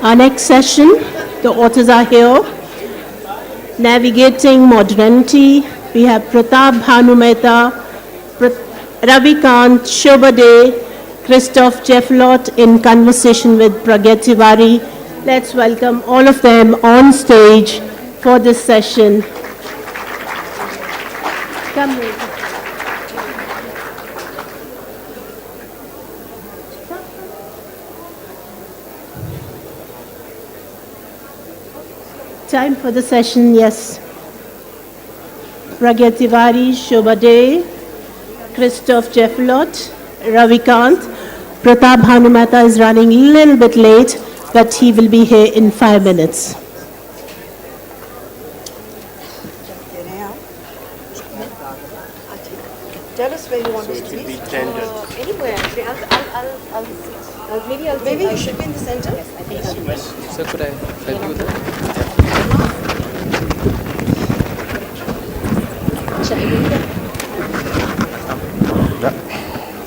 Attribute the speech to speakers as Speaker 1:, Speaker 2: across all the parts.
Speaker 1: Our next session, the authors are here. Navigating Modernity, we have Pratap, Bhanu, Mehta, Ravikant, Shobhaa, Christophe, Jaffrelot in conversation with Pragya, Tiwari. Let's welcome all of them on stage for this session. Come here. Time for the session, yes. Pragya Tiwari, Shobhaa, Christophe, Jaffrelot, Ravikant. Pratap Bhanu Mehta is running a little bit late, but he will be here in 5 minutes.
Speaker 2: Tell us where you want us to be. Anywhere. Maybe you should be in the center. Yes, I think so.
Speaker 3: Sir, could I help you with that?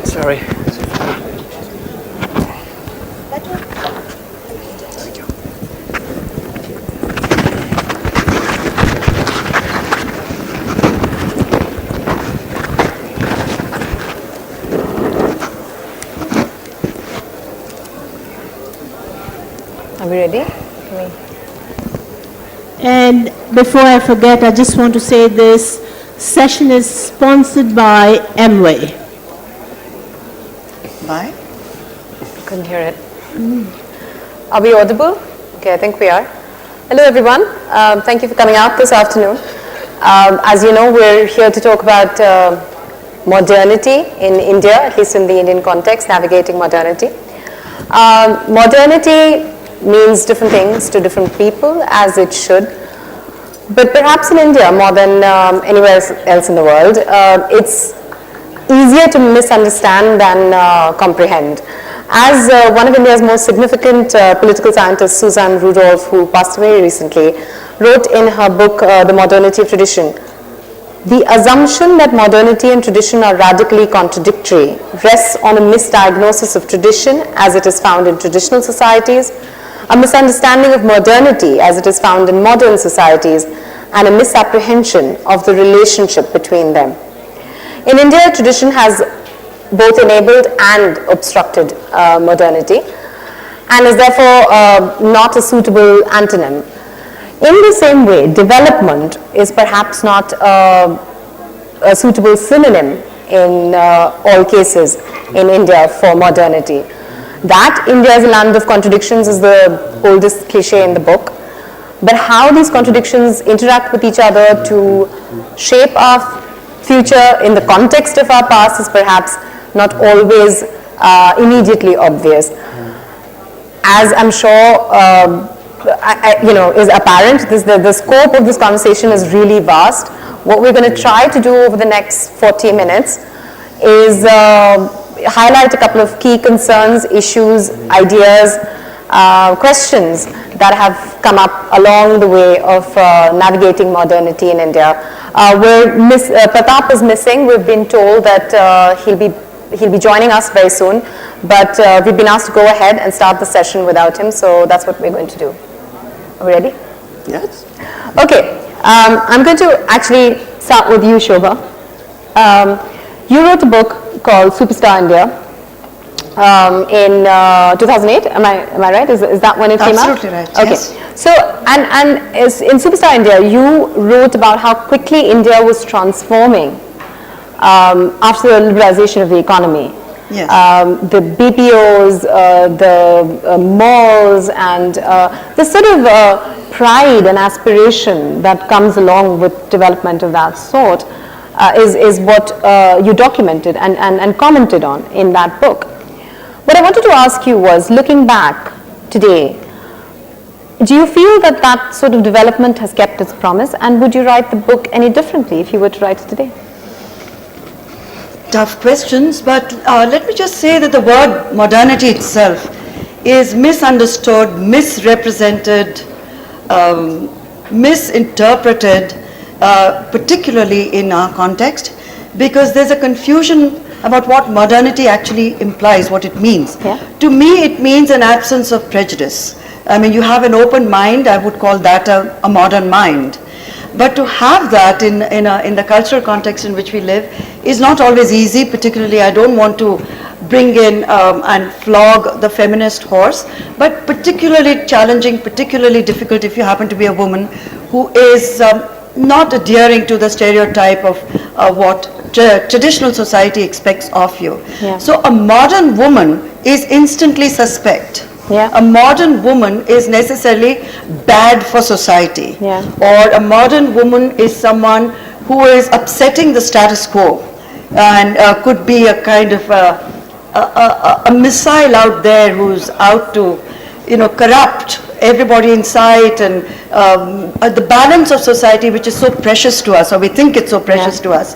Speaker 3: Sorry.
Speaker 2: Thank you.
Speaker 4: Are we ready?
Speaker 1: And before I forget, I just want to say this session is sponsored by Amway.
Speaker 2: Bye.
Speaker 4: Couldn't hear it. Are we audible? Okay, I think we are. Hello everyone. Thank you for coming out this afternoon. As you know, we're here to talk about modernity in India, at least in the Indian context, navigating modernity. Modernity means different things to different people, as it should. But perhaps in India, more than anywhere else in the world, it's easier to misunderstand than comprehend. As one of India's most significant political scientists, Susan Rudolph, who passed away recently, wrote in her book, The Modernity of Tradition, the assumption that modernity and tradition are radically contradictory rests on a misdiagnosis of tradition as it is found in traditional societies, a misunderstanding of modernity as it is found in modern societies, and a misapprehension of the relationship between them. In India, tradition has both enabled and obstructed modernity, and is therefore not a suitable antonym. In the same way, development is perhaps not a suitable synonym in all cases in India for modernity. That India is a land of contradictions is the oldest cliche in the book. But how these contradictions interact with each other to shape our future in the context of our past is perhaps not always immediately obvious. As I'm sure is apparent, the scope of this conversation is really vast. What we're going to try to do over the next 40 minutes is highlight a couple of key concerns, issues, ideas, questions that have come up along the way of navigating modernity in India. Pratap is missing. We've been told that he'll be joining us very soon, but we've been asked to go ahead and start the session without him, so that's what we're going to do. Are we ready?
Speaker 2: Yes.
Speaker 4: Okay. I'm going to actually start with you, Shobhaa. You wrote a book called Superstar India in 2008. Am I right? Is that when it came out?
Speaker 2: Absolutely right.
Speaker 4: Okay.
Speaker 2: Yes.
Speaker 4: So in Superstar India, you wrote about how quickly India was transforming after the liberalization of the economy.
Speaker 2: Yes.
Speaker 4: The BPOs, the malls, and the sort of pride and aspiration that comes along with development of that sort is what you documented and commented on in that book. What I wanted to ask you was, looking back today, do you feel that that sort of development has kept its promise, and would you write the book any differently if you were to write it today?
Speaker 2: Tough questions, but let me just say that the word modernity itself is misunderstood, misrepresented, misinterpreted, particularly in our context, because there's a confusion about what modernity actually implies, what it means.
Speaker 4: Yeah.
Speaker 2: To me, it means an absence of prejudice. I mean, you have an open mind, I would call that a modern mind. But to have that in the cultural context in which we live is not always easy, particularly I don't want to bring in and flog the feminist horse, but particularly challenging, particularly difficult if you happen to be a woman who is not adhering to the stereotype of what traditional society expects of you.
Speaker 4: Yeah.
Speaker 2: So a modern woman is instantly suspect.
Speaker 4: Yeah.
Speaker 2: A modern woman is necessarily bad for society.
Speaker 4: Yeah.
Speaker 2: Or a modern woman is someone who is upsetting the status quo and could be a kind of a missile out there who's out to, corrupt everybody in sight, and the balance of society, which is so precious to us, or we think it's so precious to us,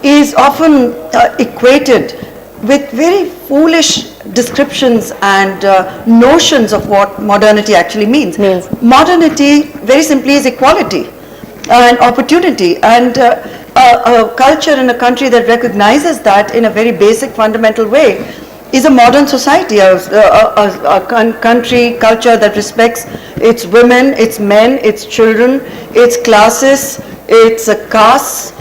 Speaker 2: is often equated with very foolish descriptions and notions of what modernity actually means. Modernity, very simply, is equality and opportunity, and a culture in a country that recognizes that in a very basic, fundamental way is a modern society, a country, culture that respects its women, its men, its children, its classes, its castes,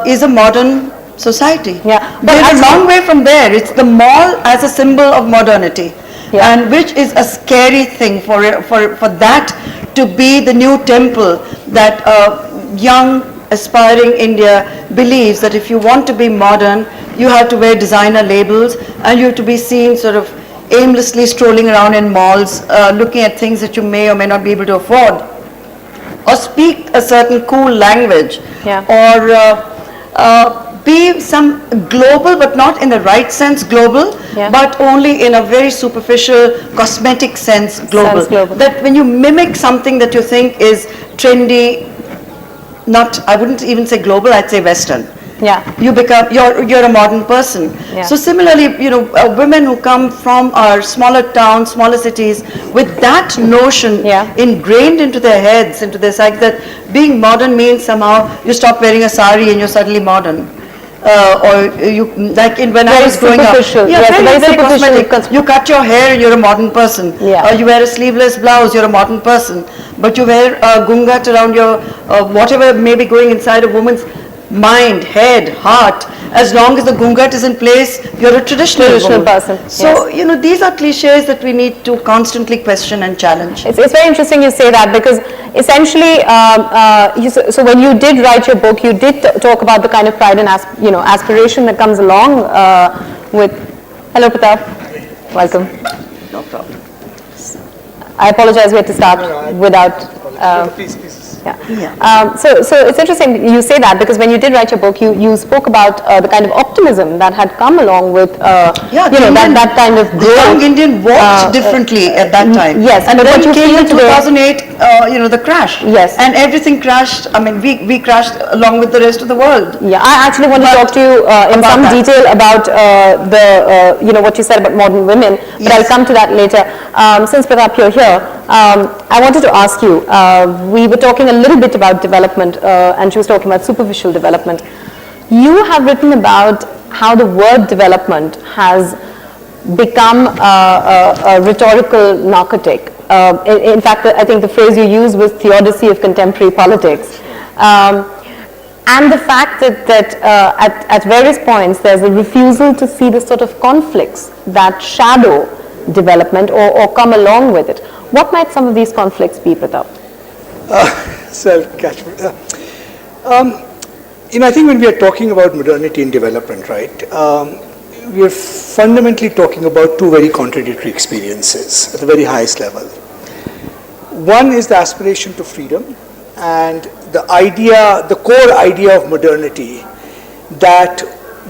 Speaker 2: is a modern society.
Speaker 4: Yeah, but
Speaker 2: we're a long way from there. It's the mall as a symbol of modernity, and which is a scary thing for that to be the new temple that young aspiring India believes that if you want to be modern, you have to wear designer labels and you have to be seen sort of aimlessly strolling around in malls, looking at things that you may or may not be able to afford, or speak a certain cool language, or be some global, but not in the right sense global, but only in a very superficial cosmetic sense global. That when you mimic something that you think is trendy, I wouldn't even say global, I'd say Western. You become, you're a modern person. So similarly, women who come from our smaller towns, smaller cities, with that notion ingrained into their heads, into their psyche, that being modern means somehow you stop wearing a sari and you're suddenly modern. Or you, like when I was growing up, very cosmetic. You cut your hair and you're a modern person. Or you wear a sleeveless blouse, you're a modern person. But you wear a gungat around your, whatever may be going inside a woman's mind, head, heart. As long as the gungat is in place, you're a traditional
Speaker 4: person.
Speaker 2: So, these are cliches that we need to constantly question and challenge.
Speaker 4: It's very interesting you say that, because essentially, so when you did write your book, you did talk about the kind of pride and aspiration that comes along with. Hello, Pratap. Welcome.
Speaker 2: No problem.
Speaker 4: I apologize. We had to start without.
Speaker 3: Please.
Speaker 4: So it's interesting you say that, because when you did write your book, you spoke about the kind of optimism that had come along with that kind of growth.
Speaker 2: The young Indian walked differently at that time.
Speaker 4: Yes,
Speaker 2: and then came in 2008, the crash.
Speaker 4: Yes,
Speaker 2: and everything crashed. I mean, we crashed along with the rest of the world.
Speaker 4: Yeah, I actually want to talk to you in some detail about what you said about modern women, but I'll come to that later. Since Pratap, you're here, I wanted to ask you. We were talking a little bit about development, and she was talking about superficial development. You have written about how the word development has become a rhetorical narcotic. In fact, I think the phrase you used was theodicy of contemporary politics. And the fact that at various points there's a refusal to see the sort of conflicts that shadow development or come along with it. What might some of these conflicts be, Pratap?
Speaker 3: Self-catchment. I think when we are talking about modernity and development, right, we are fundamentally talking about two very contradictory experiences at the very highest level. One is the aspiration to freedom, and the core idea of modernity, that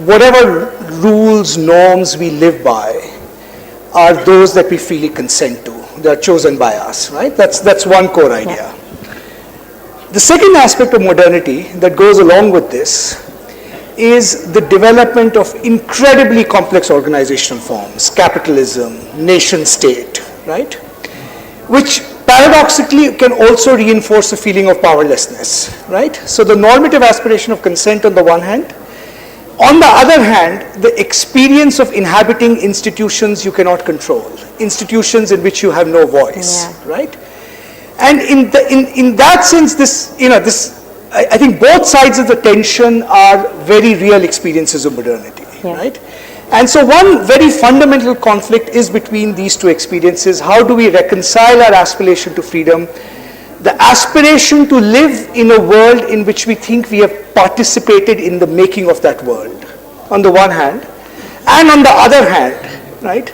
Speaker 3: whatever rules, norms we live by are those that we freely consent to. They are chosen by us, right? That's one core idea. The second aspect of modernity that goes along with this is the development of incredibly complex organizational forms, capitalism, nation state, right? Which paradoxically can also reinforce a feeling of powerlessness, right? So the normative aspiration of consent on the one hand, On the other hand, the experience of inhabiting institutions you cannot control, institutions in which you have no voice, right? And in that sense, I think both sides of the tension are very real experiences of modernity, right? And so one very fundamental conflict is between these two experiences. How do we reconcile our aspiration to freedom, the aspiration to live in a world in which we think we have participated in the making of that world, on the one hand, and on the other hand, right,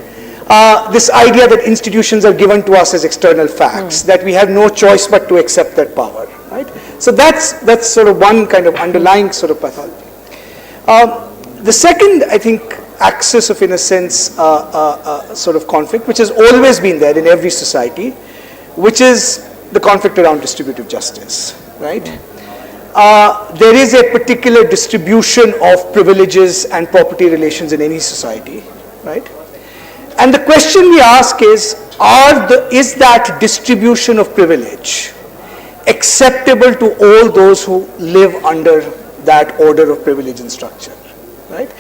Speaker 3: this idea that institutions are given to us as external facts, that we have no choice but to accept that power, right? So that's sort of one kind of underlying sort of pathology. The second, I think, axis of, in a sense, sort of conflict, which has always been there in every society, which is the conflict around distributive justice, right? There is a particular distribution of privileges and property relations in any society, right? And the question we ask is that distribution of privilege acceptable to all those who live under that order of privilege and structure, right?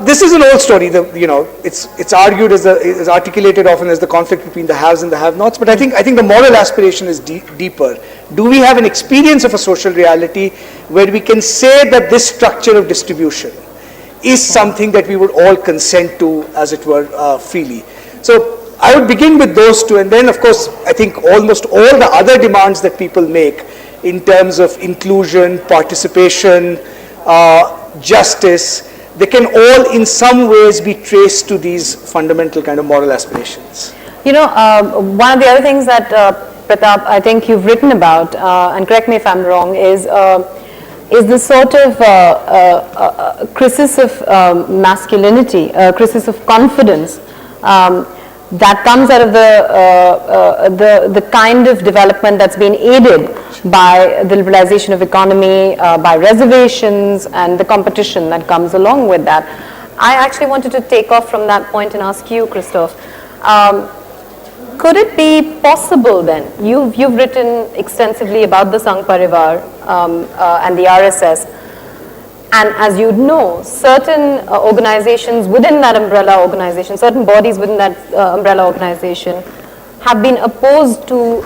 Speaker 3: This is an old story. It's argued is articulated often as the conflict between the haves and the have-nots. But I think the moral aspiration is deeper. Do we have an experience of a social reality where we can say that this structure of distribution is something that we would all consent to, as it were, freely? So I would begin with those two, and then, of course, I think almost all the other demands that people make in terms of inclusion, participation, justice, they can all in some ways be traced to these fundamental kind of moral aspirations.
Speaker 4: You know, one of the other things that, Pratap, I think you've written about, and correct me if I'm wrong, is this sort of crisis of masculinity, crisis of confidence that comes out of the kind of development that's been aided by the liberalization of economy, by reservations and the competition that comes along with that. I actually wanted to take off from that point and ask you, Christophe, could it be possible then, you've written extensively about the Sangh Parivar and the RSS, and as you know, certain organizations within that umbrella organization, certain bodies within that umbrella organization have been opposed to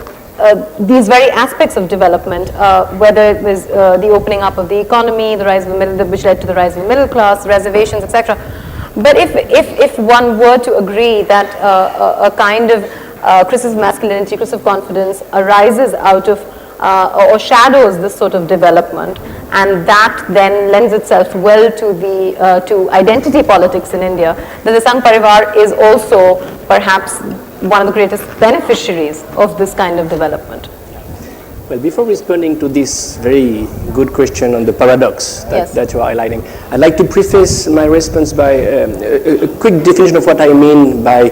Speaker 4: these very aspects of development, whether it was the opening up of the economy, the rise of the middle, which led to the rise of the middle class, reservations, etc. But if one were to agree that a kind of crisis of masculinity, crisis of confidence arises out of or shadows this sort of development, and that then lends itself well to the to identity politics in India, then the Sangh Parivar is also perhaps one of the greatest beneficiaries of this kind of development.
Speaker 5: Well, before responding to this very good question on the paradox that you are highlighting, I'd like to preface my response by a quick definition of what I mean by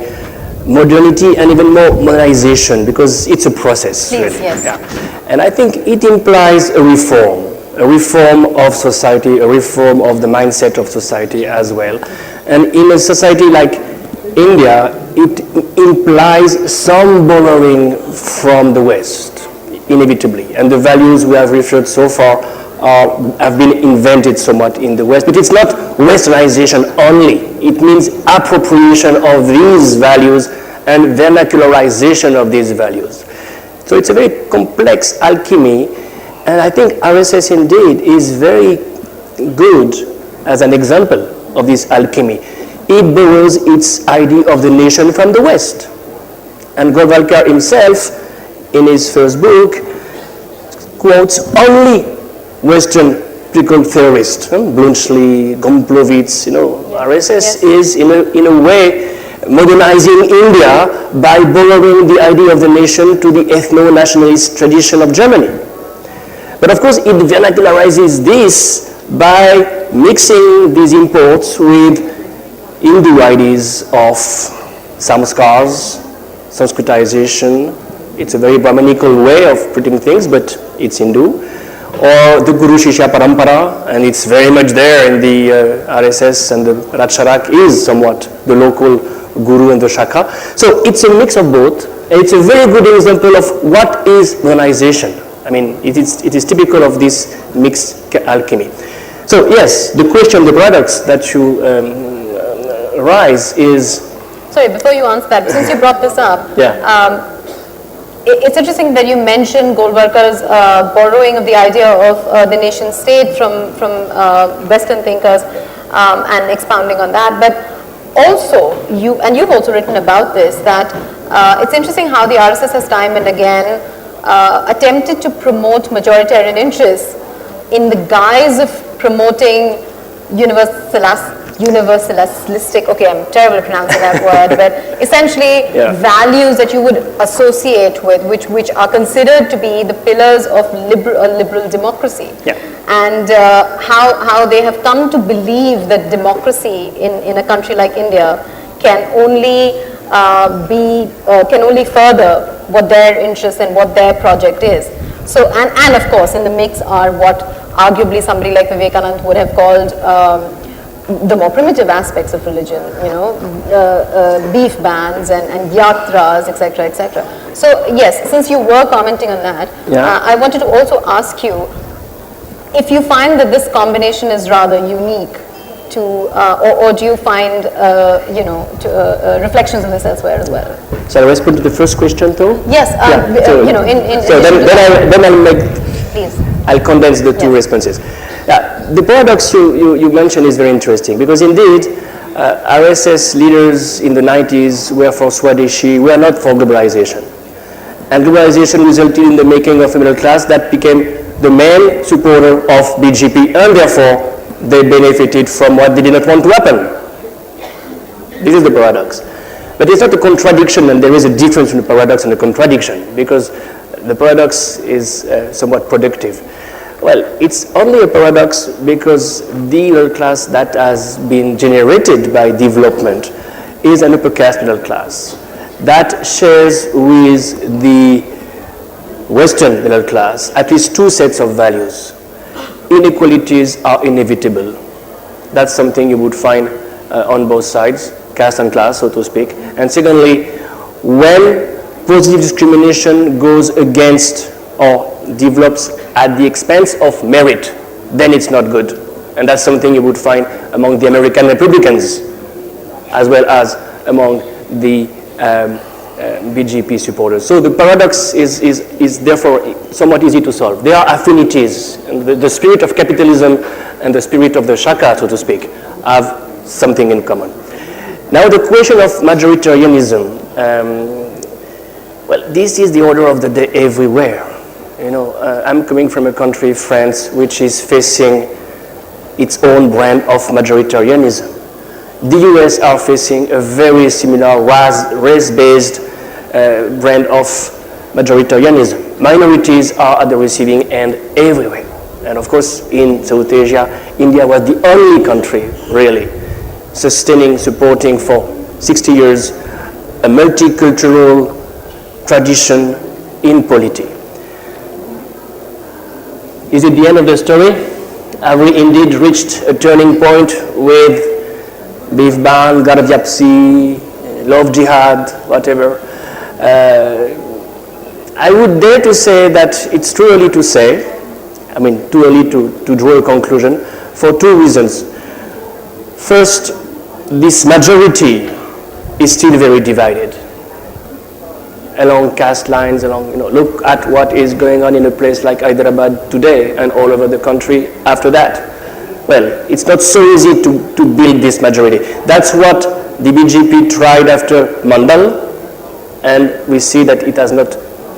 Speaker 5: modernity and even more modernization, because it's a process.
Speaker 4: Please,
Speaker 5: really.
Speaker 4: yes.
Speaker 5: Yeah. And I think it implies a reform of society, a reform of the mindset of society as well. And in a society like India, it implies some borrowing from the West, inevitably. And the values we have referred so far have been invented somewhat in the West. But it's not Westernization only. It means appropriation of these values and vernacularization of these values. So it's a very complex alchemy, and I think RSS indeed is very good as an example of this alchemy. It borrows its idea of the nation from the West. And Golwalkar himself, in his first book, quotes only Western political theorists, Bluntschli, Gombrowicz. RSS is in a way modernizing India by borrowing the idea of the nation to the ethno-nationalist tradition of Germany. But of course, it vernacularizes this by mixing these imports with Hindu ideas of samskars, Sanskritization. It's a very Brahmanical way of putting things, but it's Hindu. Or the Guru Shishya Parampara, and it's very much there in the RSS, and the Rajsharak is somewhat the local Guru and the Shaka. So it's a mix of both, and it's a very good example of what is modernization. I mean, it is typical of this mixed alchemy. So yes, the question, the products that you raise is...
Speaker 4: Sorry, before you answer that, since you brought this up, it's interesting that you mentioned Golwalkar's borrowing of the idea of the nation state from Western thinkers and expounding on that. But also, you've also written about this, that it's interesting how the RSS has time and again attempted to promote majoritarian interests in the guise of promoting universalistic, okay, I'm terrible at pronouncing that word, but essentially values that you would associate with, which are considered to be the pillars of liberal democracy. And how they have come to believe that democracy in a country like India can only further what their interest and what their project is. So, and of course, in the mix are what arguably somebody like Vivekananda would have called the more primitive aspects of religion, beef bans and yatras, etc., etc. So yes, since you were commenting on that, I wanted to also ask you if you find that this combination is rather unique to, or do you find, reflections of this elsewhere as well?
Speaker 5: Shall I respond to the first question too?
Speaker 4: Yes,
Speaker 5: I'll condense the two responses. The paradox you mentioned is very interesting because indeed RSS leaders in the 90s were for Swadeshi, were not for globalization. And globalization resulted in the making of a middle class that became the main supporter of BJP, and therefore they benefited from what they did not want to happen. This is the paradox. But it's not a contradiction, and there is a difference between a paradox and a contradiction, because the paradox is somewhat productive. Well, it's only a paradox because the middle class that has been generated by development is an upper caste middle class that shares with the Western middle class at least two sets of values. Inequalities are inevitable. That's something you would find on both sides, caste and class, so to speak. And secondly, when positive discrimination goes against or develops at the expense of merit, then it's not good. And that's something you would find among the American Republicans, as well as among the BJP supporters. So the paradox is therefore somewhat easy to solve. There are affinities, and the spirit of capitalism and the spirit of the Shaka, so to speak, have something in common. Now the question of majoritarianism, well, this is the order of the day everywhere. I'm coming from a country, France, which is facing its own brand of majoritarianism. The US are facing a very similar race-based brand of majoritarianism. Minorities are at the receiving end everywhere. And of course, in South Asia, India was the only country, really, supporting for 60 years a multicultural tradition in polity. Is it the end of the story? Have we indeed reached a turning point with beef ban, God of Yapsi, love jihad, whatever? I would dare to say that it's too early to say, too early to draw a conclusion for two reasons. First, this majority is still very divided along caste lines, look at what is going on in a place like Hyderabad today and all over the country after that. Well, it's not so easy to build this majority. That's what the BJP tried after Mandal, and we see that it has not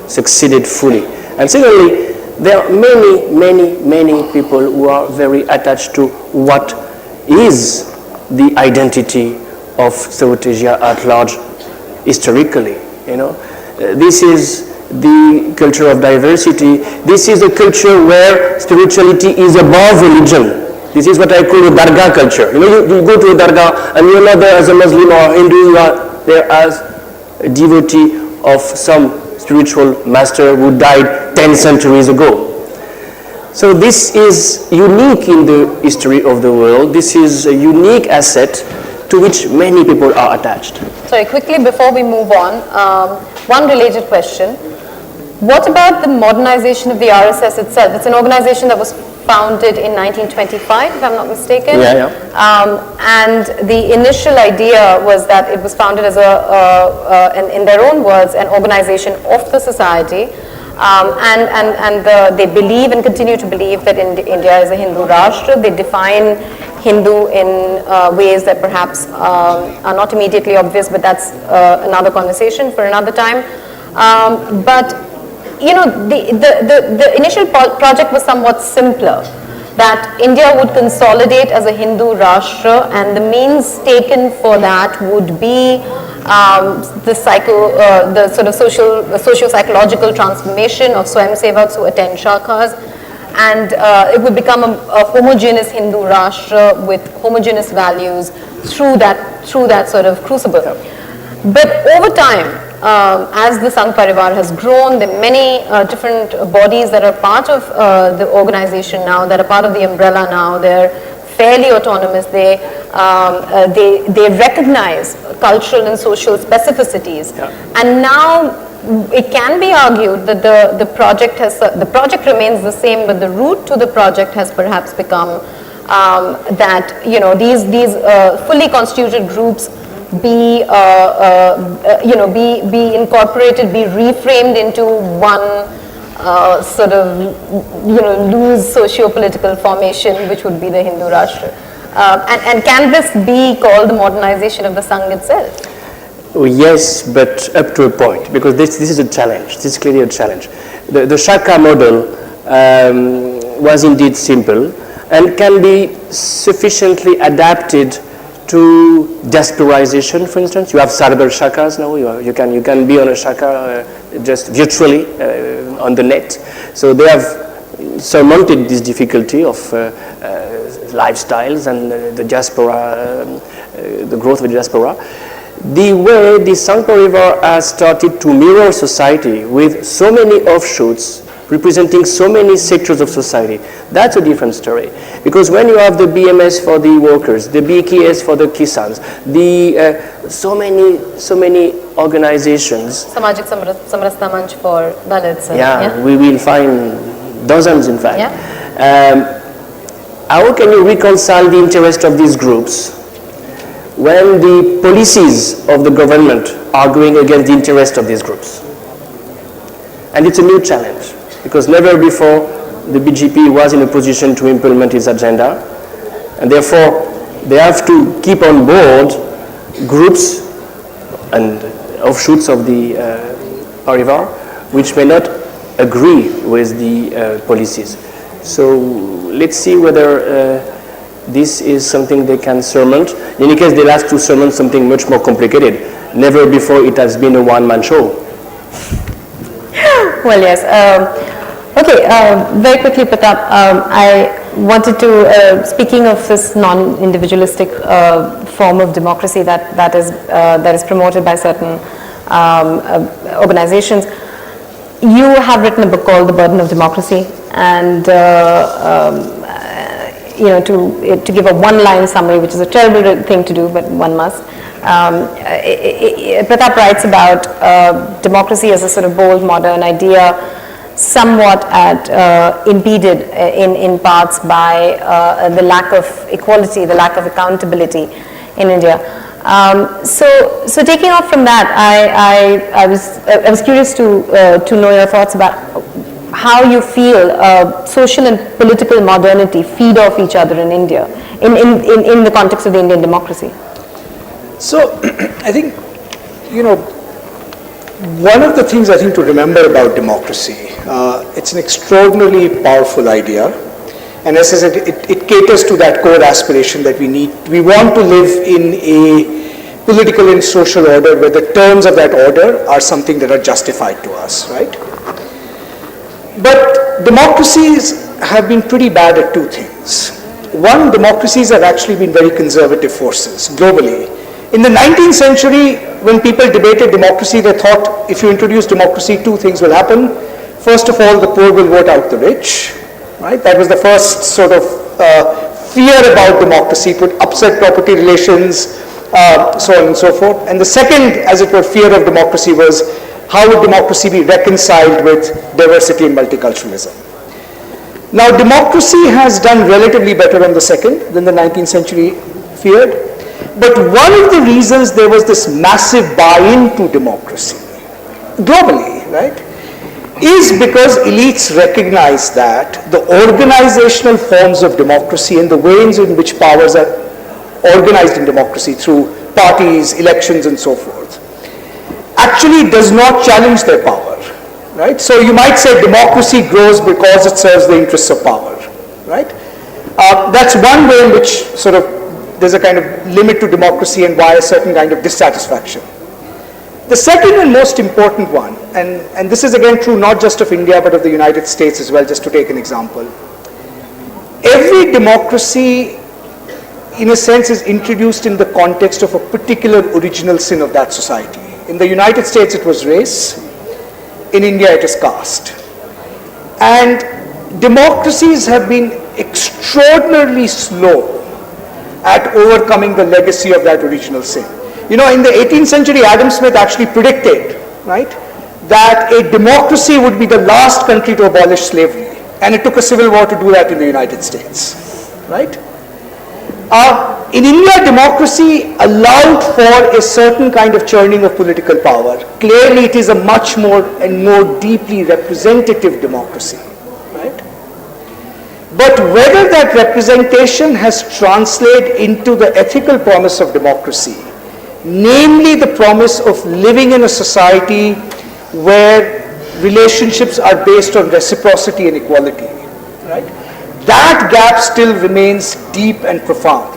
Speaker 5: succeeded fully. And secondly, there are many people who are very attached to what is the identity of South Asia at large historically, This is the culture of diversity. This is a culture where spirituality is above religion. This is what I call a dargah culture. You go to a dargah and you're not there as a Muslim or Hindu, you are there as a devotee of some spiritual master who died 10 centuries ago. So this is unique in the history of the world. This is a unique asset to which many people are attached.
Speaker 4: Sorry, quickly before we move on, one related question. What about the modernization of the RSS itself? It's an organization that was founded in 1925, if I'm not mistaken.
Speaker 5: Yeah.
Speaker 4: And the initial idea was that it was founded as in their own words, an organization of the society. They believe and continue to believe that India is a Hindu Rashtra. They define Hindu in ways that perhaps are not immediately obvious, but that's another conversation for another time. But you know, the initial project was somewhat simpler, that India would consolidate as a Hindu Rashtra, and the means taken for that would be the sort of socio-psychological transformation of Swayamsevaks who attend shakhas, and it would become a homogeneous Hindu Rashtra with homogeneous values through that sort of crucible. But over time, as the Sangh Parivar has grown, there are many different bodies that are part of the organization now, that are part of the umbrella now. They're fairly autonomous. They recognize cultural and social specificities, and now it can be argued that the project remains the same, but the route to the project has perhaps become that, you know, these fully constituted groups be incorporated, be reframed into one sort of, you know, loose socio-political formation, which would be the Hindu Rashtra. And can this be called the modernization of the Sangh itself?
Speaker 5: Oh, yes, but up to a point, because this is a challenge. This is clearly a challenge. The Shaka model was indeed simple and can be sufficiently adapted to diasporization. For instance, you have cyber shakas now. You can be on a shaka just virtually on the net. So they have surmounted this difficulty of lifestyles and the diaspora, the growth of the diaspora. The way the Sangh Parivar has started to mirror society with so many offshoots representing so many sectors of society, that's a different story. Because when you have the BMS for the workers, the BKS for the Kisans, so many organizations.
Speaker 4: Samajik Samrastha Manch for Dalits.
Speaker 5: We will find dozens, in fact. How can you reconcile the interest of these groups when the policies of the government are going against the interest of these groups? And it's a new challenge, because never before the BJP was in a position to implement its agenda, and therefore they have to keep on board groups and offshoots of the Parivar which may not agree with the policies. So let's see whether this is something they can surmount. In any case, they'll have to surmount something much more complicated. Never before it has been a one-man show.
Speaker 4: Well, yes. Okay, very quickly, Pratap, I wanted to, speaking of this non-individualistic form of democracy that is promoted by certain organizations, you have written a book called The Burden of Democracy, and you know, to give a one-line summary, which is a terrible thing to do, but one must. Pratap writes about democracy as a sort of bold, modern idea, somewhat impeded in parts by the lack of equality, the lack of accountability in India. So taking off from that, I was curious to know your thoughts about how you feel social and political modernity feed off each other in India, in the context of the Indian democracy.
Speaker 3: So, I think, you know, one of the things I think to remember about democracy, it's an extraordinarily powerful idea, and as I said, it caters to that core aspiration that we want to live in a political and social order where the terms of that order are something that are justified to us, right? But democracies have been pretty bad at two things. One, democracies have actually been very conservative forces globally. In the 19th century, when people debated democracy, they thought if you introduce democracy, two things will happen. First of all, the poor will vote out the rich, right? That was the first sort of fear about democracy. It would upset property relations, so on and so forth. And the second, as it were, fear of democracy was how would democracy be reconciled with diversity and multiculturalism? Now, democracy has done relatively better on the second than the 19th century feared. But one of the reasons there was this massive buy-in to democracy, globally, right, is because elites recognize that the organizational forms of democracy and the ways in which powers are organized in democracy through parties, elections, and so forth, actually does not challenge their power, right? So you might say democracy grows because it serves the interests of power, right? That's one way in which sort of there's a kind of limit to democracy and why a certain kind of dissatisfaction. The second and most important one, and this is again true not just of India but of the United States as well, just to take an example. Every democracy, in a sense, is introduced in the context of a particular original sin of that society. In the United States it was race, in India it is caste. And democracies have been extraordinarily slow at overcoming the legacy of that original sin. You know, in the 18th century, Adam Smith actually predicted, right, that a democracy would be the last country to abolish slavery. And it took a civil war to do that in the United States, right? In India, democracy allowed for a certain kind of churning of political power. Clearly, it is a much more and more deeply representative democracy, right? But whether that representation has translated into the ethical promise of democracy, namely the promise of living in a society where relationships are based on reciprocity and equality, right? That gap still remains deep and profound,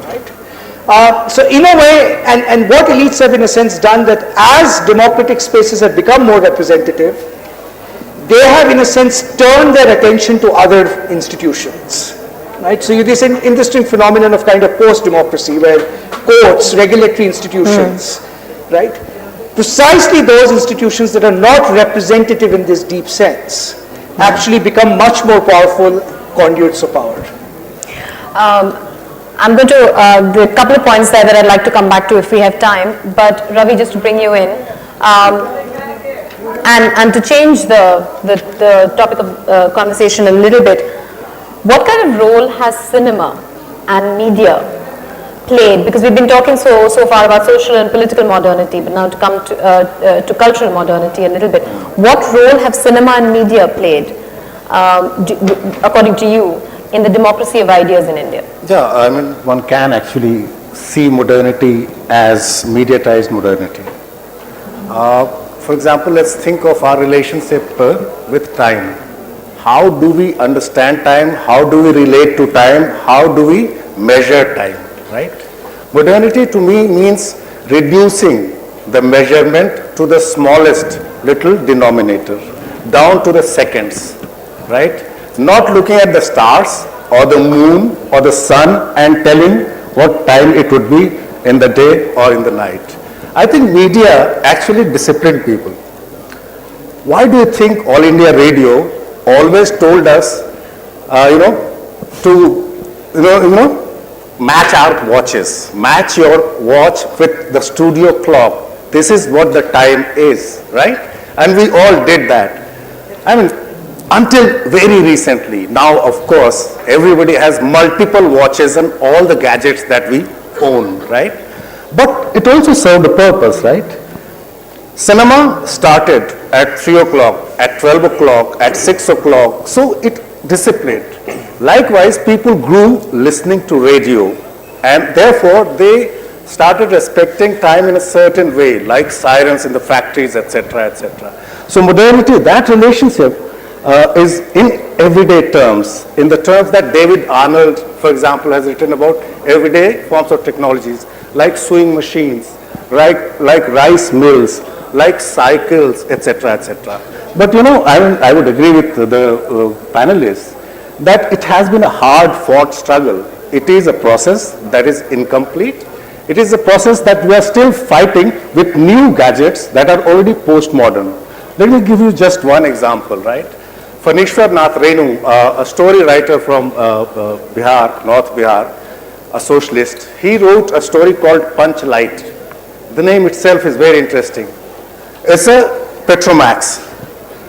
Speaker 3: right? So in a way, and what elites have in a sense done, that as democratic spaces have become more representative, they have in a sense turned their attention to other institutions, right? So you this interesting phenomenon of kind of post-democracy where courts, regulatory institutions, right? Precisely those institutions that are not representative in this deep sense actually become much more powerful conduits of power.
Speaker 4: I'm going to, there are a couple of points there that I'd like to come back to if we have time, but Ravi, just to bring you in, and to change the topic of conversation a little bit, what kind of role has cinema and media played? Because we've been talking so far about social and political modernity, but now to come to cultural modernity a little bit. What role have cinema and media played, according to you, in the democracy of ideas in India?
Speaker 6: Yeah, I mean, one can actually see modernity as mediatized modernity. For example, let's think of our relationship with time. How do we understand time? How do we relate to time? How do we measure time, right? Modernity to me means reducing the measurement to the smallest little denominator, down to the seconds, right? Not looking at the stars or the moon or the sun and telling what time it would be in the day or in the night. I think media actually disciplined people. Why do you think All India Radio always told us, to match our watches, match your watch with the studio clock. This is what the time is, right? And we all did that. I mean, until very recently. Now, of course, everybody has multiple watches and all the gadgets that we own, right? But it also served a purpose, right? Cinema started at 3 o'clock, at 12 o'clock, at 6 o'clock, so it disciplined. Likewise, people grew listening to radio, and therefore they started respecting time in a certain way, like sirens in the factories, etc., etc. So modernity, that relationship is in everyday terms, in the terms that David Arnold, for example, has written about everyday forms of technologies, like sewing machines, like rice mills, like cycles, etc., etc. But I would agree with the panelists that it has been a hard-fought struggle. It is a process that is incomplete. It is a process that we are still fighting with new gadgets that are already postmodern. Let me give you just one example, right? Phanishwar Nath Renu, a story writer from Bihar, North Bihar, a socialist, he wrote a story called Punch Light. The name itself is very interesting. It's a Petromax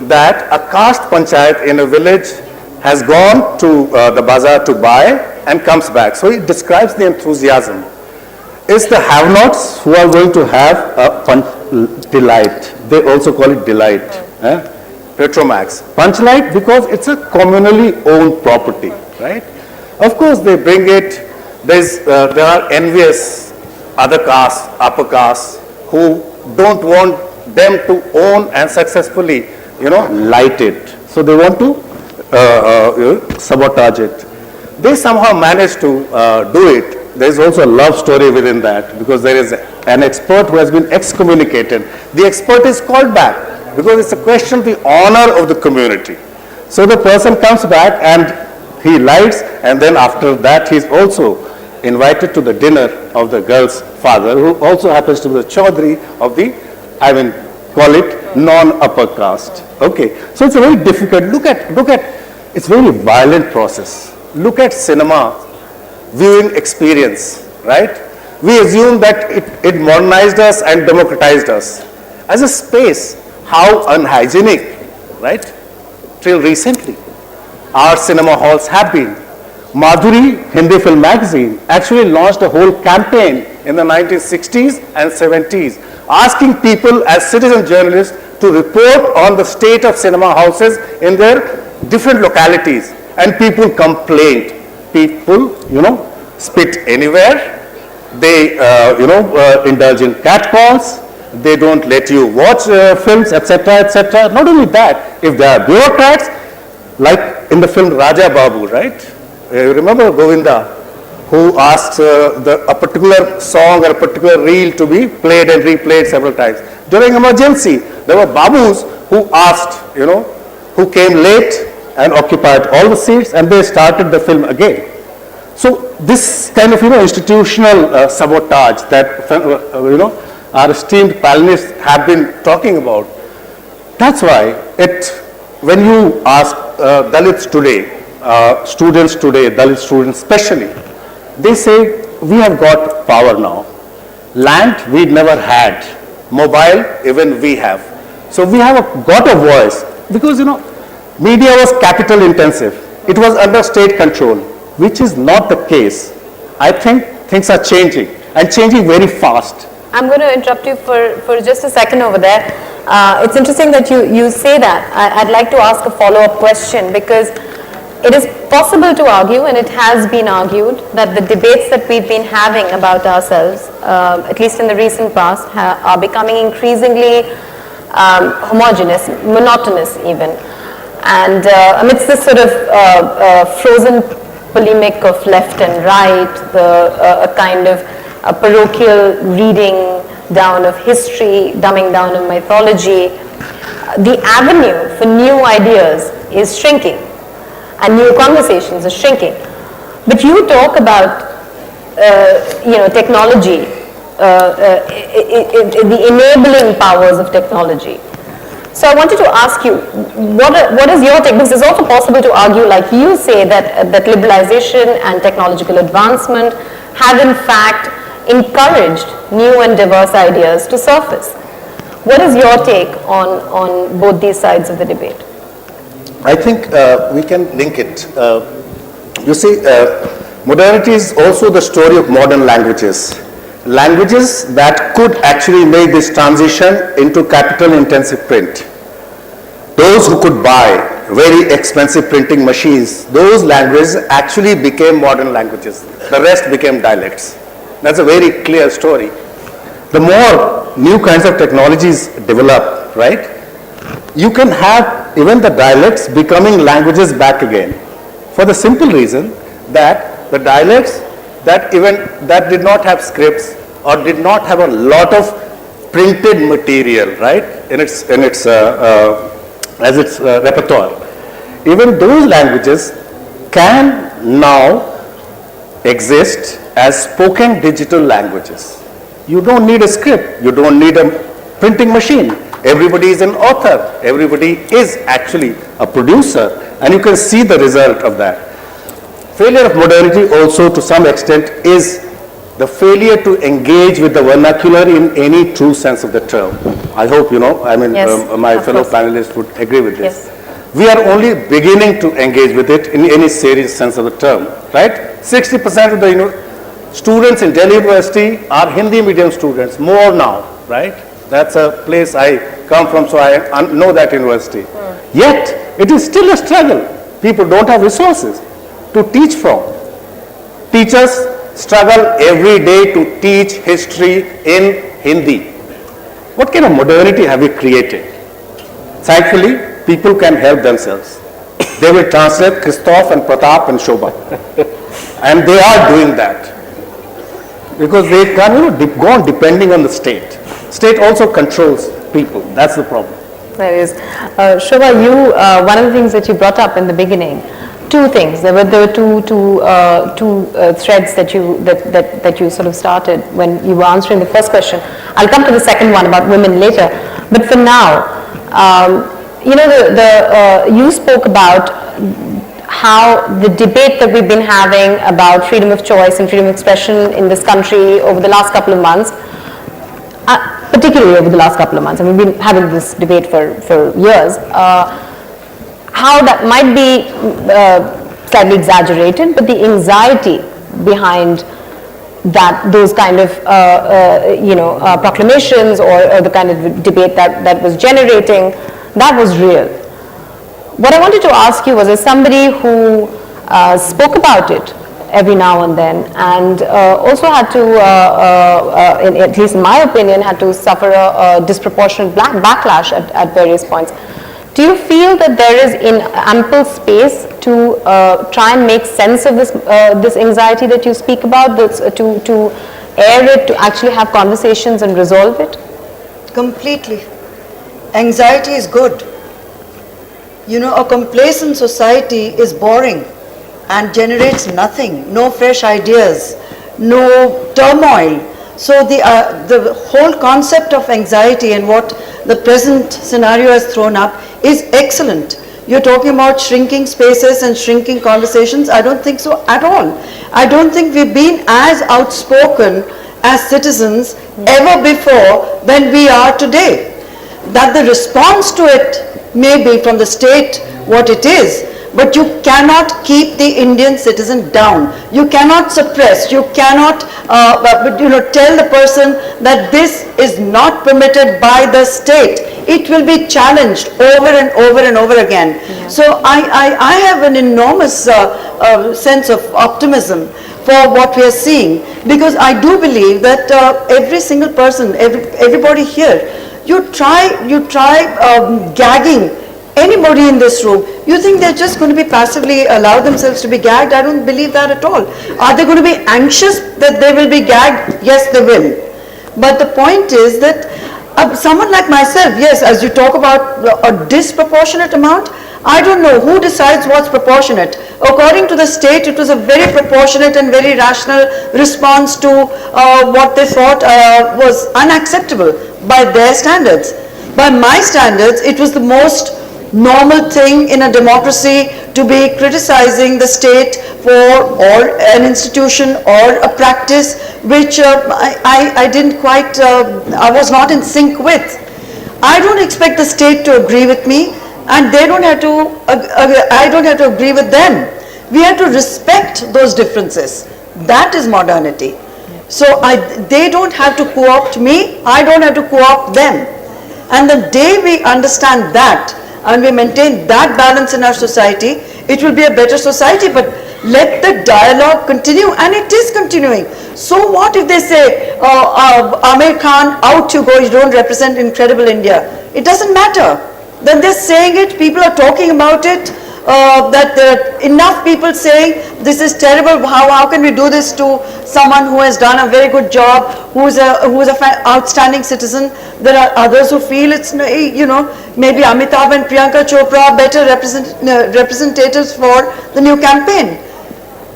Speaker 6: that a caste panchayat in a village has gone to the bazaar to buy and comes back. So he describes the enthusiasm. It's the have-nots who are going to have a delight. They also call it delight. Petromax. Punchlight because it's a communally owned property, right? Of course, they bring it. There are envious other castes, upper castes, who don't want them to own and successfully, light it. So they want to sabotage it. They somehow manage to do it. There is also a love story within that because there is an expert who has been excommunicated. The expert is called back because it's a question of the honor of the community. So the person comes back and he lights, and then after that he is also invited to the dinner of the girl's father, who also happens to be the chaudhry of the, call it non-upper caste. Okay, so it's a very difficult, look at, it's a very violent process. Look at cinema viewing experience, right? We assume that it modernized us and democratized us. As a space, how unhygienic, right? Till recently, our cinema halls have been. Madhuri, Hindi Film Magazine, actually launched a whole campaign in the 1960s and 70s, asking people as citizen journalists to report on the state of cinema houses in their different localities. And people complained. People, spit anywhere. They, indulge in catcalls. They don't let you watch films, etc., etc. Not only that, if there are bureaucrats, like in the film Raja Babu, right? You remember Govinda, who asks a particular song or a particular reel to be played and replayed several times. During emergency, there were Babus who asked, who came late and occupied all the seats, and they started the film again. So this kind of, institutional sabotage that, our esteemed panelists have been talking about. That's why when you ask Dalits today, students today, Dalit students especially, they say, we have got power now. Land we never had. Mobile, even we have. So we have got a voice because, media was capital intensive. It was under state control, which is not the case. I think things are changing and changing very fast.
Speaker 4: I'm going to interrupt you for just a second over there. It's interesting that you say that. I'd like to ask a follow-up question because it is possible to argue, and it has been argued, that the debates that we've been having about ourselves, at least in the recent past, are becoming increasingly homogeneous, monotonous even. And amidst this sort of frozen polemic of left and right, a kind of a parochial reading down of history, dumbing down of mythology, the avenue for new ideas is shrinking. And new conversations are shrinking. But you talk about, technology, the enabling powers of technology. So I wanted to ask you, what is your take? Because it's also possible to argue, like you say, that liberalization and technological advancement have in fact encouraged new and diverse ideas to surface. What is your take on both these sides of the debate?
Speaker 6: I think we can link it. You see, modernity is also the story of modern languages. Languages that could actually make this transition into capital-intensive print. Those who could buy very expensive printing machines, those languages actually became modern languages. The rest became dialects. That's a very clear story. The more new kinds of technologies develop, right? You can have even the dialects becoming languages back again, for the simple reason that the dialects that did not have scripts or did not have a lot of printed material, right, in its repertoire, even those languages can now exist as spoken digital languages. You don't need a script, you don't need a printing machine. Everybody is an author. Everybody is actually a producer, and you can see the result of that. Failure of modernity also to some extent is the failure to engage with the vernacular in any true sense of the term. I hope,
Speaker 4: Yes,
Speaker 6: my
Speaker 4: of
Speaker 6: fellow
Speaker 4: course.
Speaker 6: panelists would agree with this.
Speaker 4: Yes.
Speaker 6: We are only beginning to engage with it in any serious sense of the term, right? 60% of the students in Delhi University are Hindi medium students, more now, right? That's a place I come from, so I know that university. Yet, it is still a struggle. People don't have resources to teach from. Teachers struggle every day to teach history in Hindi. What kind of modernity have we created? Thankfully, people can help themselves. They will translate Christophe and Pratap and Shobhaa. And they are doing that. Because they can go on depending on the state. State also controls people. That's the problem.
Speaker 4: That is. Shobhaa, you, one of the things that you brought up in the beginning, two things. There were two threads that you sort of started when you were answering the first question. I'll come to the second one about women later. But for now, you spoke about how the debate that we've been having about freedom of choice and freedom of expression in this country over the last couple of months, particularly over the last couple of months, and we've been having this debate for years, how that might be slightly exaggerated, but the anxiety behind those kind of proclamations or the kind of debate that was generating, that was real. What I wanted to ask you was, as somebody who spoke about it every now and then, and also had to, at least in my opinion, had to suffer a disproportionate backlash at various points. Do you feel that there is ample space to try and make sense of this anxiety that you speak about, to air it, to actually have conversations and resolve it?
Speaker 2: Completely. Anxiety is good. A complacent society is boring and generates nothing, no fresh ideas, no turmoil. So the whole concept of anxiety and what the present scenario has thrown up is excellent. You're talking about shrinking spaces and shrinking conversations. I don't think so at all. I don't think we've been as outspoken as citizens ever before than we are today. That the response to it may be from the state what it is, but you cannot keep the Indian citizen down. You cannot suppress, you cannot tell the person that this is not permitted by the state. It will be challenged over and over and over again. Yeah. So I have an enormous sense of optimism for what we are seeing, because I do believe that every single person, everybody here, you try gagging anybody in this room. You think they're just going to be passively allow themselves to be gagged? I don't believe that at all. Are they going to be anxious that they will be gagged? Yes, they will. But the point is that someone like myself, yes, as you talk about a disproportionate amount, I don't know who decides what's proportionate. According to the state, it was a very proportionate and very rational response to what they thought was unacceptable by their standards. By my standards, it was the most normal thing in a democracy to be criticizing the state for or an institution or a practice which I didn't quite, I was not in sync with. I don't expect the state to agree with me, and they don't have to, I don't have to agree with them. We have to respect those differences. That is modernity. So they don't have to co-opt me, I don't have to co-opt them. And the day we understand that and we maintain that balance in our society, it will be a better society. But let the dialogue continue, and it is continuing. So what if they say, Amir Khan, out you go, you don't represent incredible India? It doesn't matter. Then they're saying it, people are talking about it, that there are enough people saying this is terrible, how can we do this to someone who has done a very good job, who is an outstanding citizen. There are others who feel it's, maybe Amitabh and Priyanka Chopra are better representatives for the new campaign.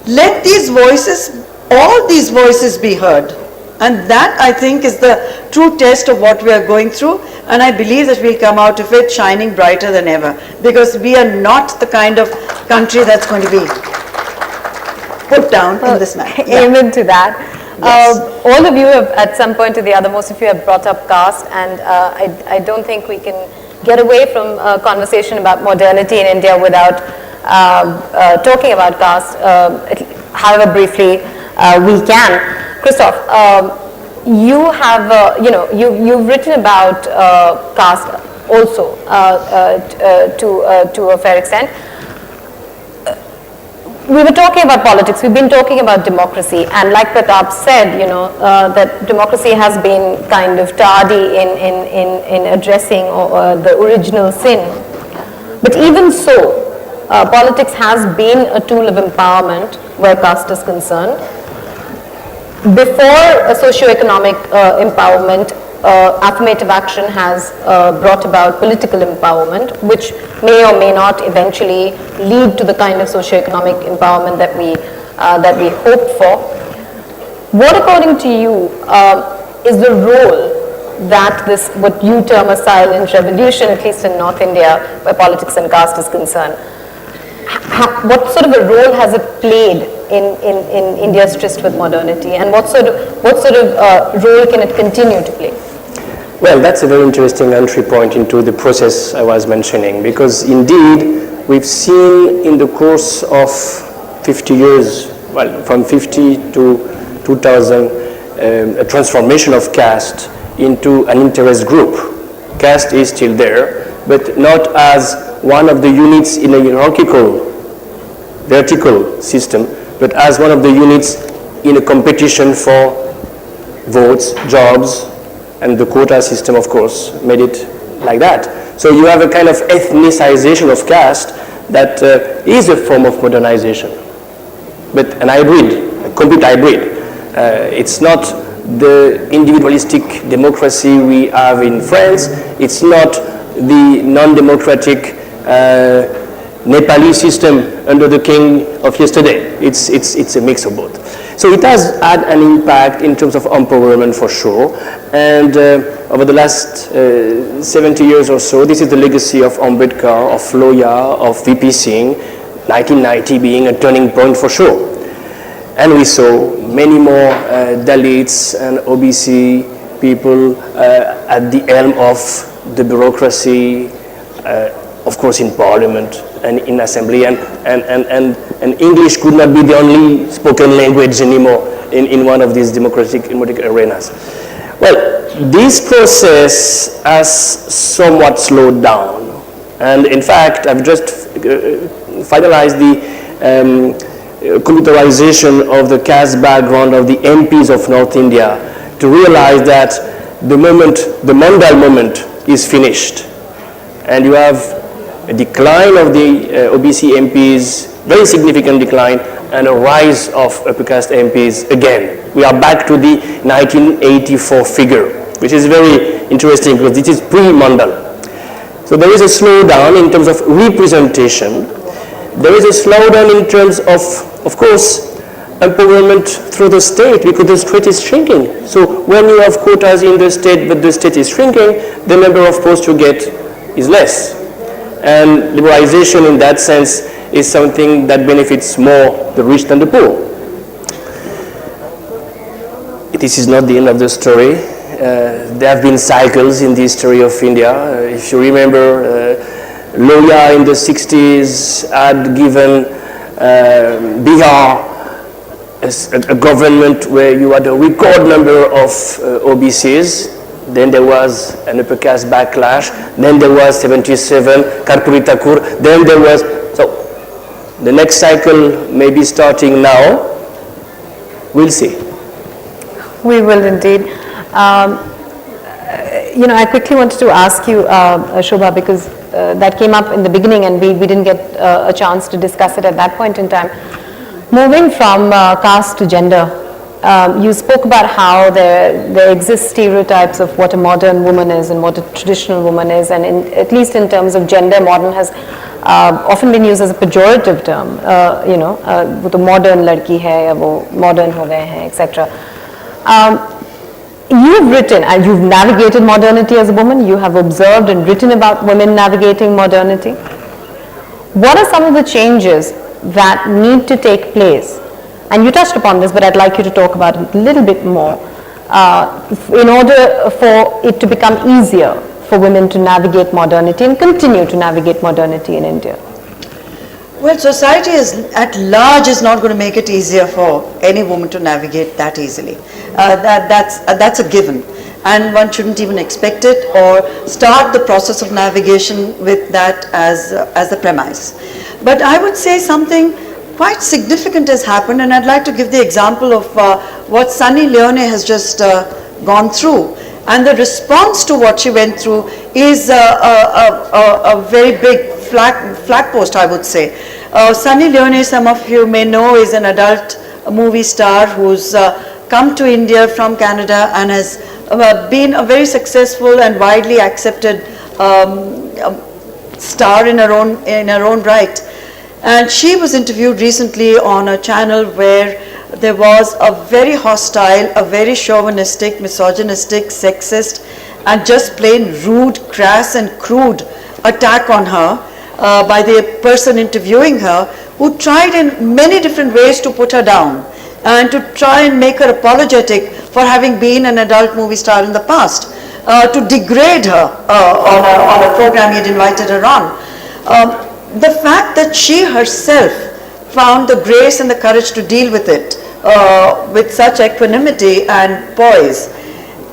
Speaker 2: Let these voices, all these voices be heard. And that, I think, is the true test of what we are going through. And I believe that we'll come out of it shining brighter than ever. Because we are not the kind of country that's going to be put down in this manner.
Speaker 4: Amen to that.
Speaker 2: Yes.
Speaker 4: All of you have, at some point or the other, most of you have brought up caste. And I don't think we can get away from a conversation about modernity in India without talking about caste, however briefly we can. Christophe, you have, you've written about caste also to a fair extent. We were talking about politics, we've been talking about democracy, and like Pratap said, that democracy has been kind of tardy in addressing the original sin. But even so, politics has been a tool of empowerment where caste is concerned. Before a socio-economic empowerment, affirmative action has brought about political empowerment, which may or may not eventually lead to the kind of socio-economic empowerment that we hope for. What, according to you, is the role that this, what you term a silent revolution, at least in North India, where politics and caste is concerned, what sort of a role has it played in India's tryst with modernity, and what sort of role can it continue to play?
Speaker 5: Well, that's a very interesting entry point into the process I was mentioning, because indeed we've seen in the course of 50 years, well, from 50 to 2000, a transformation of caste into an interest group. Caste is still there, but not as one of the units in a hierarchical, vertical system, but as one of the units in a competition for votes, jobs, and the quota system, of course, made it like that. So you have a kind of ethnicization of caste that is a form of modernization, but an hybrid, a complete hybrid. It's not the individualistic democracy we have in France. It's not the non-democratic Nepali system under the king of yesterday. It's a mix of both. So it has had an impact in terms of empowerment for sure, and over the last 70 years or so, this is the legacy of Ambedkar, of Loya, of VP Singh, 1990 being a turning point for sure. And we saw many more Dalits and OBC people at the helm of the bureaucracy, of course in parliament and in assembly, and English could not be the only spoken language anymore in one of these democratic arenas. Well, this process has somewhat slowed down, and in fact I've just finalized the computerization of the caste background of the MPs of North India to realize that the Mandal moment is finished, and you have a decline of the OBC MPs, very significant decline, and a rise of upper caste MPs again. We are back to the 1984 figure, which is very interesting because this is pre-Mandal. So there is a slowdown in terms of representation. There is a slowdown in terms of course, empowerment through the state, because the state is shrinking. So when you have quotas in the state, but the state is shrinking, the number of posts you get is less. And liberalization in that sense is something that benefits more the rich than the poor. This is not the end of the story. There have been cycles in the history of India. If you remember, Loya in the 60s had given Bihar a government where you had a record number of OBCs. Then there was an upper caste backlash. Then there was 77, Karpuri Thakur. Then there was, so the next cycle may be starting now. We'll see.
Speaker 4: We will indeed. I quickly wanted to ask you, Shobhaa, because that came up in the beginning and we didn't get a chance to discuss it at that point in time. Moving from caste to gender, you spoke about how there exist stereotypes of what a modern woman is and what a traditional woman is, and at least in terms of gender, modern has often been used as a pejorative term. वो तो modern लड़की है या वो modern हो गए हैं, etc. You've written and you've navigated modernity as a woman. You have observed and written about women navigating modernity. What are some of the changes that need to take place? And you touched upon this, but I'd like you to talk about it a little bit more in order for it to become easier for women to navigate modernity and continue to navigate modernity in India?
Speaker 2: Well, society at large is not going to make it easier for any woman to navigate that easily. That's a given. And one shouldn't even expect it or start the process of navigation with that as the premise. But I would say something quite significant has happened, and I'd like to give the example of what Sunny Leone has just gone through. And the response to what she went through is a very big flag post, I would say. Sunny Leone, some of you may know, is an adult movie star who's come to India from Canada and has been a very successful and widely accepted star in her own right. And she was interviewed recently on a channel where there was a very hostile, a very chauvinistic, misogynistic, sexist, and just plain rude, crass and crude attack on her by the person interviewing her, who tried in many different ways to put her down and to try and make her apologetic for having been an adult movie star in the past, to degrade her on a program he had invited her on. The fact that she herself found the grace and the courage to deal with it with such equanimity and poise,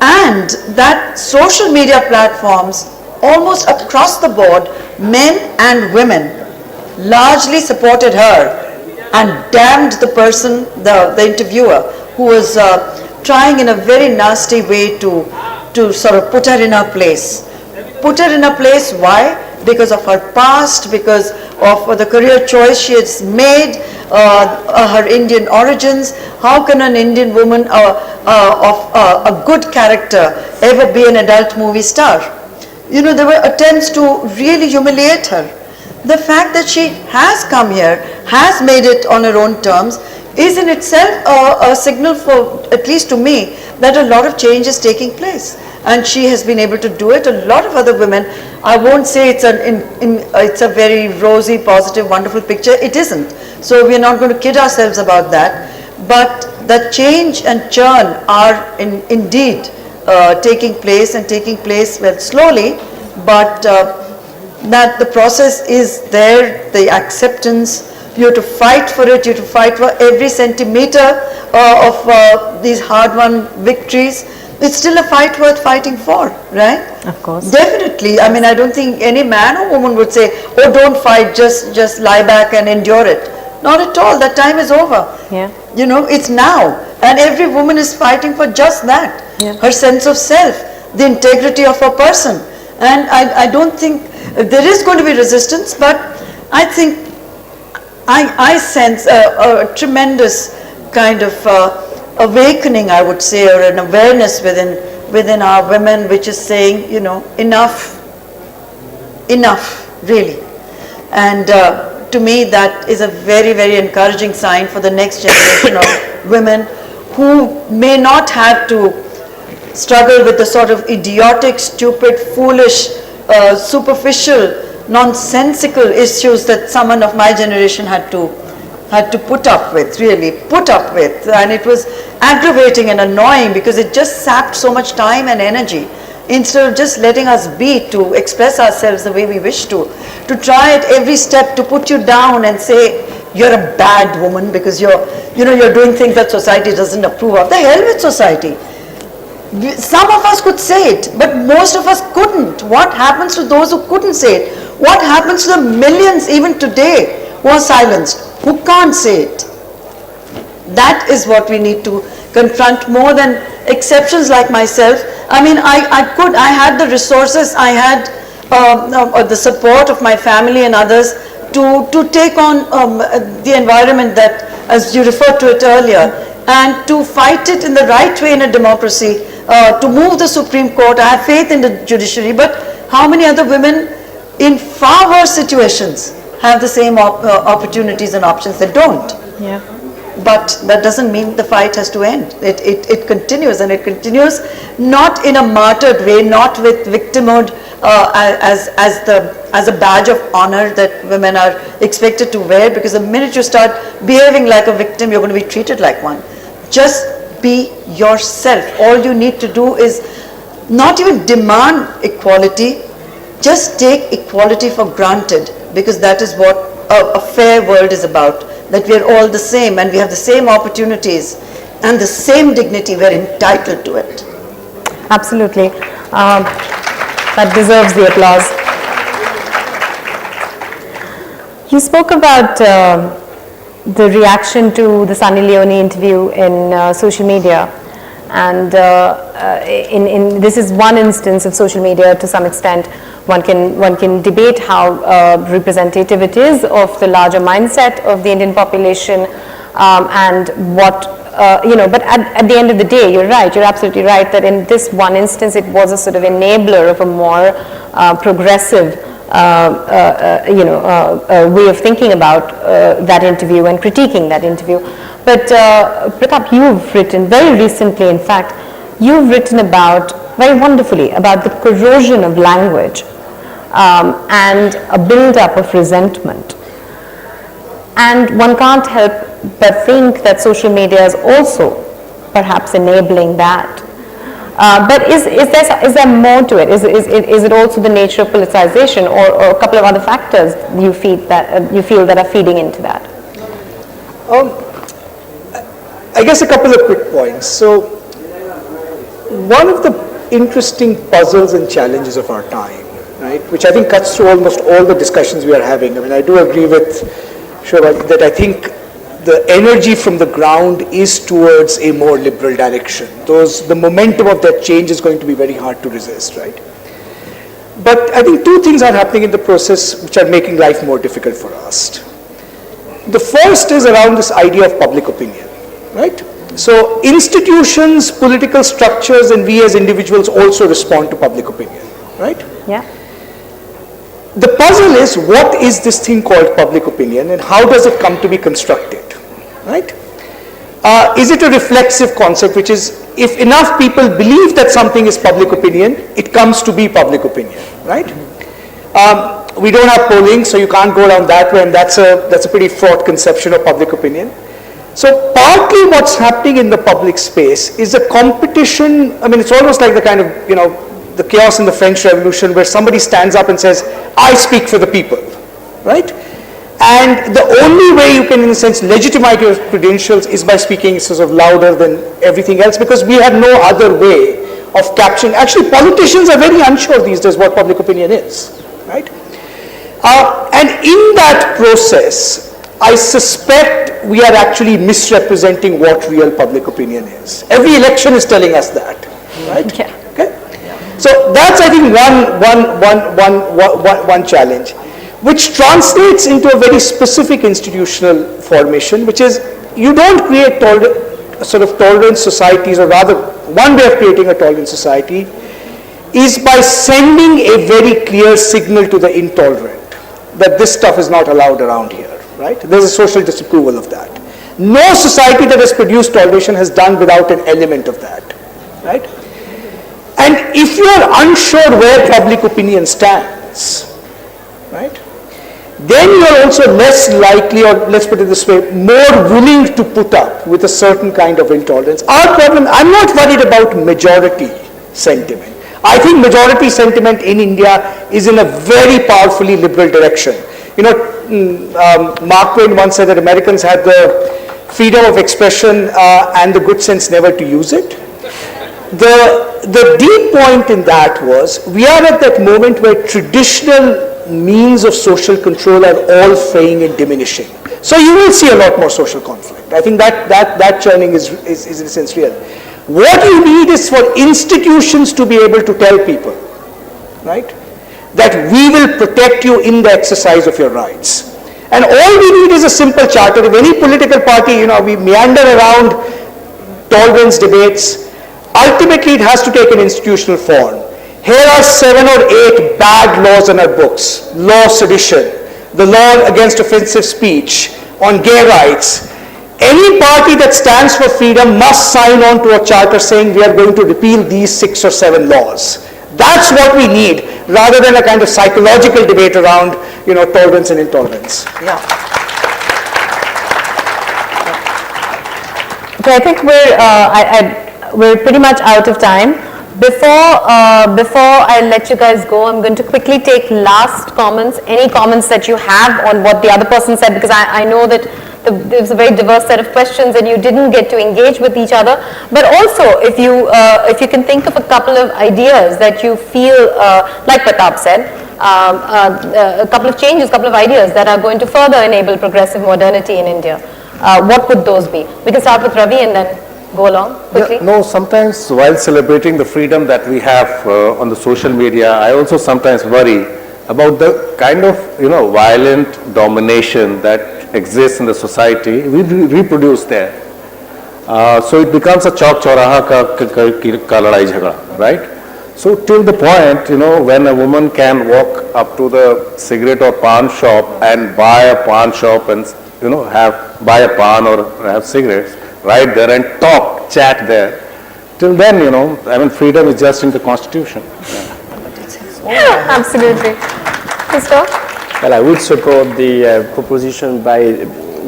Speaker 2: and that social media platforms almost across the board, men and women, largely supported her and damned the person, the interviewer, who was trying in a very nasty way to sort of put her in her place. Put her in her place, why? Because of her past, because of the career choice she has made, her Indian origins. How can an Indian woman of a good character ever be an adult movie star? You know, there were attempts to really humiliate her. The fact that she has come here, has made it on her own terms, is in itself a signal for, at least to me, that a lot of change is taking place. And she has been able to do it. A lot of other women, I won't say it's a very rosy, positive, wonderful picture. It isn't. So we're not going to kid ourselves about that. But the change and churn are indeed taking place, and taking place, well, slowly, but that the process is there, the acceptance. You have to fight for it, you have to fight for every centimeter of these hard-won victories. It's still a fight worth fighting for, right?
Speaker 4: Of course.
Speaker 2: Definitely. I mean, I don't think any man or woman would say, oh, don't fight, just lie back and endure it. Not at all. That time is over.
Speaker 4: Yeah.
Speaker 2: You know, it's now. And every woman is fighting for just that.
Speaker 4: Yeah.
Speaker 2: Her sense of self, the integrity of her person. And I don't think, there is going to be resistance, but I think, I sense a tremendous kind of awakening, I would say, or an awareness within our women, which is saying, you know, enough, really. And to me, that is a very, very encouraging sign for the next generation of women who may not have to struggle with the sort of idiotic, stupid, foolish, superficial, nonsensical issues that someone of my generation had to put up with, really put up with. And it was aggravating and annoying because it just sapped so much time and energy. Instead of just letting us be, to express ourselves the way we wish to try at every step to put you down and say, you're a bad woman because you're doing things that society doesn't approve of. The hell with society. Some of us could say it, but most of us couldn't. What happens to those who couldn't say it? What happens to the millions even today who are silenced, who can't say it? That is what we need to confront more than exceptions like myself. I mean, I had the resources, I had the support of my family and others to take on the environment that, as you referred to it earlier, and to fight it in the right way in a democracy, to move the Supreme Court. I have faith in the judiciary, but how many other women in far worse situations have the same opportunities and options? They don't.
Speaker 4: Yeah.
Speaker 2: But that doesn't mean the fight has to end. It continues, and it continues not in a martyred way, not with victimhood as a badge of honor that women are expected to wear, because the minute you start behaving like a victim, you're going to be treated like one. Just be yourself. All you need to do is not even demand equality, just take equality for granted, because that is what a fair world is about, that we are all the same and we have the same opportunities and the same dignity, we are entitled to it.
Speaker 4: Absolutely. That deserves the applause. You spoke about the reaction to the Sunny Leone interview in social media, and this is one instance of social media. To some extent, one can debate how representative it is of the larger mindset of the Indian population, and what but at the end of the day, you're right, you're absolutely right, that in this one instance it was a sort of enabler of a more progressive way of thinking about that interview and critiquing that interview. But Pratap, you've written very recently, in fact, you've written about, very wonderfully, about the corrosion of language and a build-up of resentment. And one can't help but think that social media is also perhaps enabling that. But is there more to it? Is it also the nature of politicization, or a couple of other factors you feel that are feeding into that?
Speaker 3: I guess a couple of quick points. So, one of the interesting puzzles and challenges of our time, right, which I think cuts through almost all the discussions we are having. I mean, I do agree with Shobhaa that I think the energy from the ground is towards a more liberal direction. The momentum of that change is going to be very hard to resist, right? But I think two things are happening in the process which are making life more difficult for us. The first is around this idea of public opinion, right? So institutions, political structures, and we as individuals also respond to public opinion, right?
Speaker 4: Yeah.
Speaker 3: The puzzle is, what is this thing called public opinion and how does it come to be constructed, right? Is it a reflexive concept, which is, if enough people believe that something is public opinion, it comes to be public opinion, right? We don't have polling, so you can't go down that way, and that's a pretty fraught conception of public opinion. So partly what's happening in the public space is a competition. I mean, it's almost like the kind of, the chaos in the French Revolution, where somebody stands up and says, I speak for the people, right? And the only way you can, in a sense, legitimize your credentials is by speaking sort of louder than everything else, because we have no other way of capturing. Actually, politicians are very unsure these days what public opinion is, right? And in that process, I suspect we are actually misrepresenting what real public opinion is. Every election is telling us that, right?
Speaker 4: Yeah.
Speaker 3: Okay? So that's, I think, one challenge, which translates into a very specific institutional formation, which is, you don't create sort of tolerant societies, or rather, one way of creating a tolerant society is by sending a very clear signal to the intolerant that this stuff is not allowed around here, right? There's a social disapproval of that. No society that has produced toleration has done without an element of that, right? And if you are unsure where public opinion stands, right, then you are also less likely, or let's put it this way, more willing to put up with a certain kind of intolerance. Our problem, I'm not worried about majority sentiment. I think majority sentiment in India is in a very powerfully liberal direction. Mark Twain once said that Americans had the freedom of expression and the good sense never to use it. The deep point in that was, we are at that moment where traditional means of social control are all fraying and diminishing. So you will see a lot more social conflict. I think that churning is in a sense real. What you need is for institutions to be able to tell people, right, that we will protect you in the exercise of your rights. And all we need is a simple charter. If any political party, we meander around tolerance debates, ultimately it has to take an institutional form. Here are 7 or 8 bad laws in our books. Law of sedition, the law against offensive speech, on gay rights. Any party that stands for freedom must sign on to a charter saying we are going to repeal these 6 or 7 laws. That's what we need, rather than a kind of psychological debate around, tolerance and intolerance.
Speaker 2: Yeah.
Speaker 4: Okay, I think we're pretty much out of time. Before I let you guys go, I'm going to quickly take last comments, any comments that you have on what the other person said, because I know that there's a very diverse set of questions and you didn't get to engage with each other. But also, if you can think of a couple of ideas that you feel, like Pratap said, a couple of changes, couple of ideas that are going to further enable progressive modernity in India, what would those be? We can start with Ravi and then go along quickly.
Speaker 6: Yeah, no, sometimes while celebrating the freedom that we have on the social media, I also sometimes worry about the kind of, violent domination that exists in the society. We reproduce there. So it becomes a chowk chauraha ka ladai jhagda, right? So till the point, when a woman can walk up to the cigarette or pan shop and buy a pan shop and, buy a pan or have cigarettes, right there and talk, chat there. Till then, freedom is just in the constitution.
Speaker 4: Yeah. Absolutely. Christophe?
Speaker 5: Well, I would support the proposition by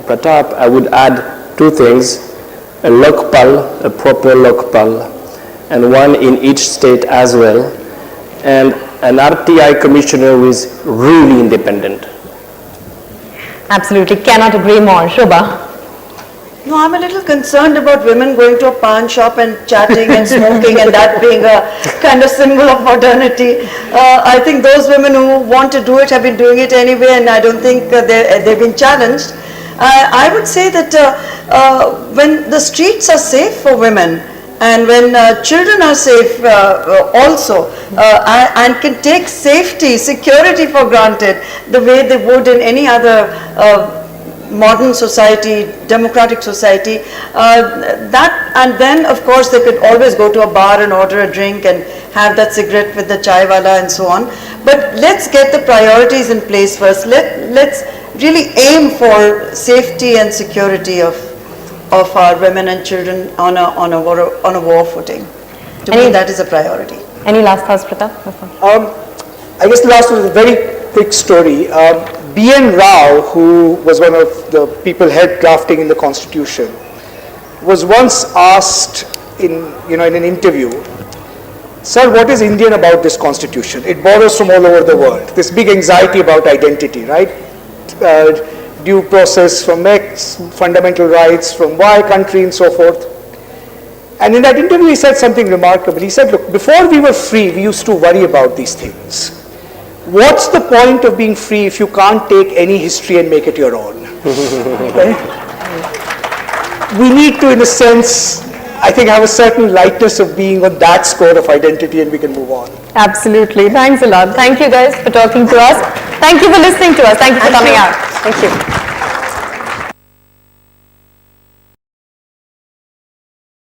Speaker 5: Pratap. I would add two things, a Lokpal, a proper Lokpal, and one in each state as well, and an RTI commissioner who is really independent.
Speaker 4: Absolutely, cannot agree more. Shobhaa?
Speaker 2: No, I'm a little concerned about women going to a pan shop and chatting and smoking and that being a kind of symbol of modernity. I think those women who want to do it have been doing it anyway, and I don't think they've been challenged. I would say that when the streets are safe for women, and when children are safe also, and can take safety, security for granted, the way they would in any other modern society, democratic society, and then of course they could always go to a bar and order a drink and have that cigarette with the chai wala and so on. But let's get the priorities in place first. Let's really aim for safety and security of our women and children on a war footing. To me, that is a priority.
Speaker 4: Any last thoughts, Pratap?
Speaker 3: I guess the last one is a very quick story. B.N. Rao, who was one of the people head drafting in the Constitution, was once asked in an interview, "Sir, what is Indian about this Constitution? It borrows from all over the world. This big anxiety about identity, right? Due process from X, fundamental rights from Y country and so forth." And in that interview he said something remarkable. He said, "Look, before we were free, we used to worry about these things. What's the point of being free if you can't take any history and make it your own?" Okay? We need to, in a sense, I think, have a certain lightness of being on that score of identity, and we can move on.
Speaker 4: Absolutely. Thanks a lot. Thank you guys for talking to us. Thank you for listening to us. Thank you for coming out. Thank you.